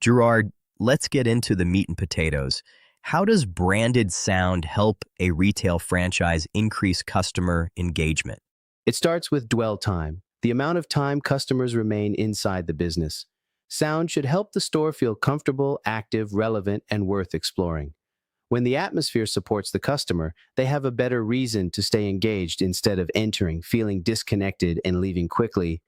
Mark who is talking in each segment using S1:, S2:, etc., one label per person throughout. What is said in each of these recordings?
S1: Gerard, let's get into the meat and potatoes. How does branded sound help a retail franchise increase customer engagement?
S2: It starts with dwell time, the amount of time customers remain inside the business. Sound should help the store feel comfortable, active, relevant, and worth exploring. When the atmosphere supports the customer, they have a better reason to stay engaged instead of entering, feeling disconnected, and leaving quickly.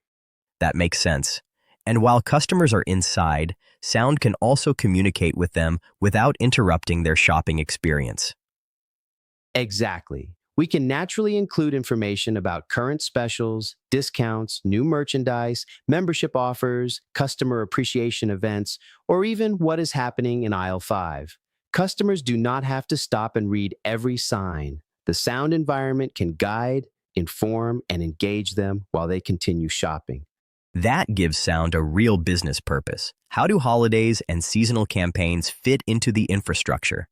S1: That makes sense. And while customers are inside, sound can also communicate with them without interrupting their shopping experience.
S2: Exactly. We can naturally include information about current specials, discounts, new merchandise, membership offers, customer appreciation events, or even what is happening in aisle 5. Customers do not have to stop and read every sign. The sound environment can guide, inform, and engage them while they continue shopping.
S1: That gives sound a real business purpose. How do holidays and seasonal campaigns fit into the infrastructure?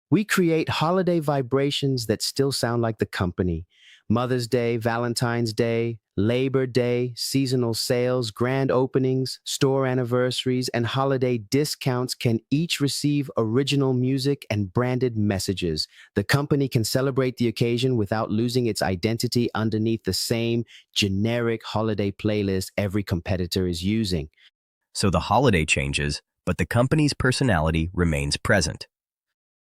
S2: We create holiday vibrations that still sound like the company. Mother's Day, Valentine's Day, Labor Day, seasonal sales, grand openings, store anniversaries, and holiday discounts can each receive original music and branded messages. The company can celebrate the occasion without losing its identity underneath the same generic holiday playlist every competitor is using.
S1: So the holiday changes, but the company's personality remains present.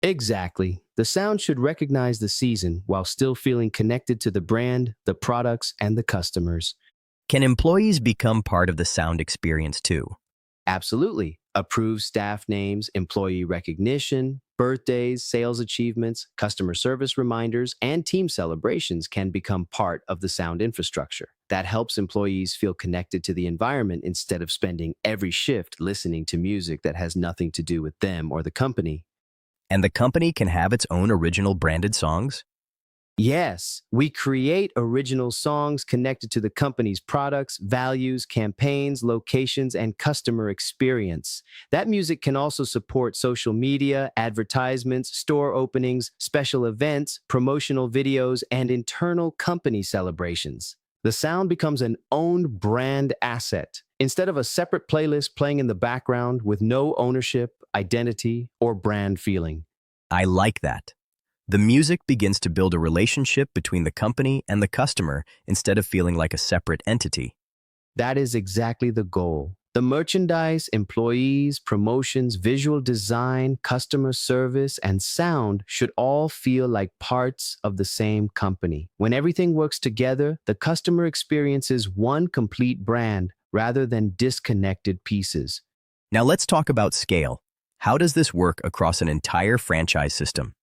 S2: Exactly. The sound should recognize the season while still feeling connected to the brand, the products, and the customers.
S1: Can employees become part of the sound experience too?
S2: Absolutely. Approved staff names, employee recognition, birthdays, sales achievements, customer service reminders, and team celebrations can become part of the sound infrastructure. That helps employees feel connected to the environment instead of spending every shift listening to music that has nothing to do with them or the company.
S1: And the company can have its own original branded songs?
S2: Yes, we create original songs connected to the company's products, values, campaigns, locations, and customer experience. That music can also support social media, advertisements, store openings, special events, promotional videos, and internal company celebrations. The sound becomes an owned brand asset instead of a separate playlist playing in the background with no ownership, identity, or brand feeling.
S1: I like that. The music begins to build a relationship between the company and the customer instead of feeling like a separate entity.
S2: That is exactly the goal. The merchandise, employees, promotions, visual design, customer service, and sound should all feel like parts of the same company. When everything works together, the customer experiences one complete brand rather than disconnected pieces.
S1: Now let's talk about scale. How does this work across an entire franchise system?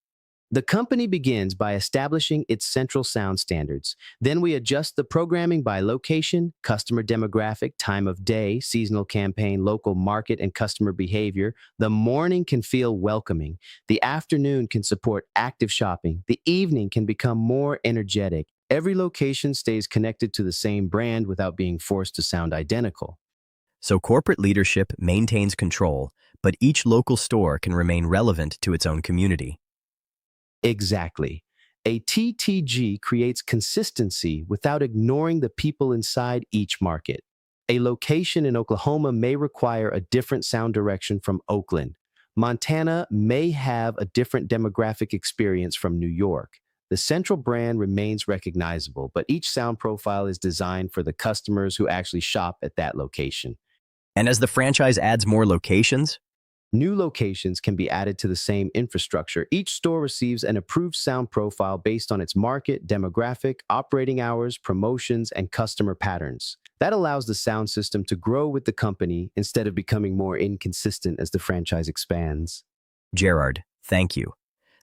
S2: The company begins by establishing its central sound standards. Then we adjust the programming by location, customer demographic, time of day, seasonal campaign, local market, and customer behavior. The morning can feel welcoming. The afternoon can support active shopping. The evening can become more energetic. Every location stays connected to the same brand without being forced to sound identical.
S1: So corporate leadership maintains control, but each local store can remain relevant to its own community.
S2: Exactly. A TTG creates consistency without ignoring the people inside each market. A location in Oklahoma may require a different sound direction from Oakland. Montana may have a different demographic experience from New York. The central brand remains recognizable, but each sound profile is designed for the customers who actually shop at that location.
S1: And as the franchise adds more locations,
S2: new locations can be added to the same infrastructure. Each store receives an approved sound profile based on its market, demographic, operating hours, promotions, and customer patterns. That allows the sound system to grow with the company instead of becoming more inconsistent as the franchise expands.
S1: Gerard, thank you.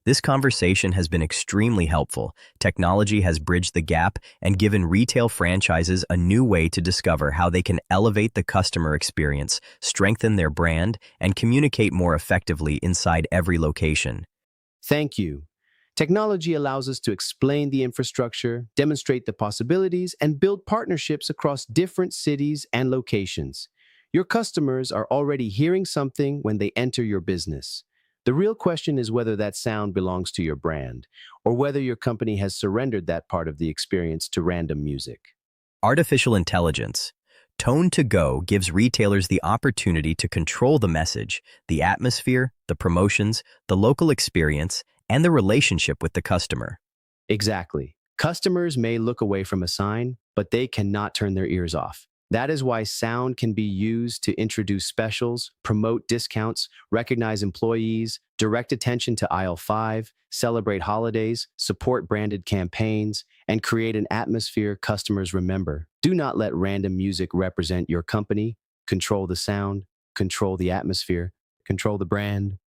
S1: This conversation has been extremely helpful. Technology has bridged the gap and given retail franchises a new way to discover how they can elevate the customer experience, strengthen their brand, and communicate more effectively inside every location.
S2: Thank you. Technology allows us to explain the infrastructure, demonstrate the possibilities, and build partnerships across different cities and locations. Your customers are already hearing something when they enter your business. The real question is whether that sound belongs to your brand, or whether your company has surrendered that part of the experience to random music.
S1: Artificial intelligence. Tone to Go gives retailers the opportunity to control the message, the atmosphere, the promotions, the local experience, and the relationship with the customer.
S2: Exactly. Customers may look away from a sign, but they cannot turn their ears off. That is why sound can be used to introduce specials, promote discounts, recognize employees, direct attention to aisle 5, celebrate holidays, support branded campaigns, and create an atmosphere customers remember. Do not let random music represent your company. Control the sound, control the atmosphere, control the brand.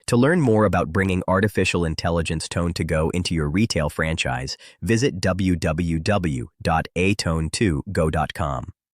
S1: To learn more about bringing artificial intelligence Tone to Go into your retail franchise, visit www.atone2go.com.